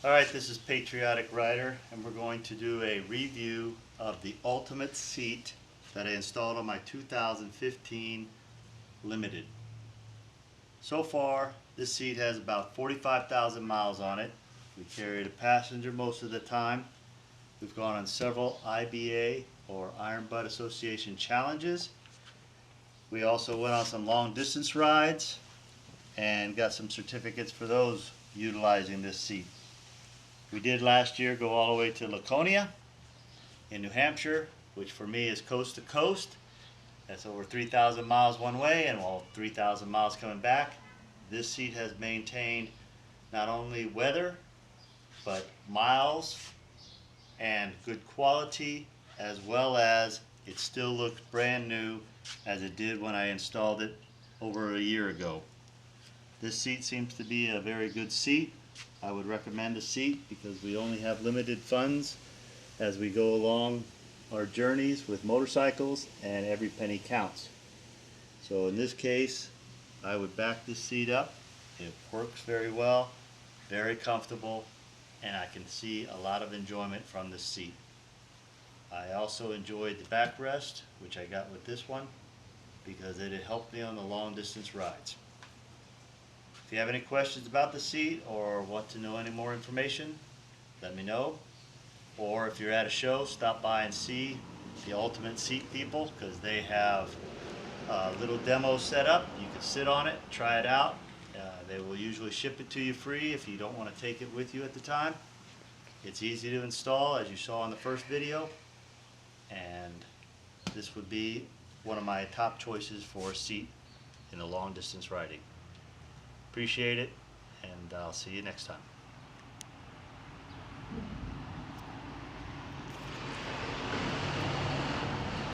Alright, this is Patriotic Rider, and we're going to do a review of the ultimate seat that I installed on my 2015 Limited. So far, this seat has about 45,000 miles on it. We carried a passenger most of the time. We've gone on several IBA or Iron Butt Association challenges. We also went on some long distance rides and got some certificates for those utilizing this seat. We did last year go all the way to Laconia in New Hampshire, which for me is coast to coast. That's over 3,000 miles one way and 3,000 miles coming back. This seat has maintained not only weather, but miles and good quality, as well as it still looks brand new as it did when I installed it over a year ago. This seat seems to be a very good seat. I would recommend a seat because we only have limited funds as we go along our journeys with motorcycles, and every penny counts. So in this case, I would back this seat up. It works very well, very comfortable, and I can see a lot of enjoyment from this seat. I also enjoyed the backrest, which I got with this one, because it had helped me on the long distance rides. If you have any questions about the seat or want to know any more information, let me know. Or if you're at a show, stop by and see the Ultimate Seat people, because they have a little demo set up. You can sit on it, try it out. They will usually ship it to you free if you don't want to take it with you at the time. It's easy to install, as you saw in the first video, and this would be one of my top choices for a seat in the long distance riding. Appreciate it, and I'll see you next time.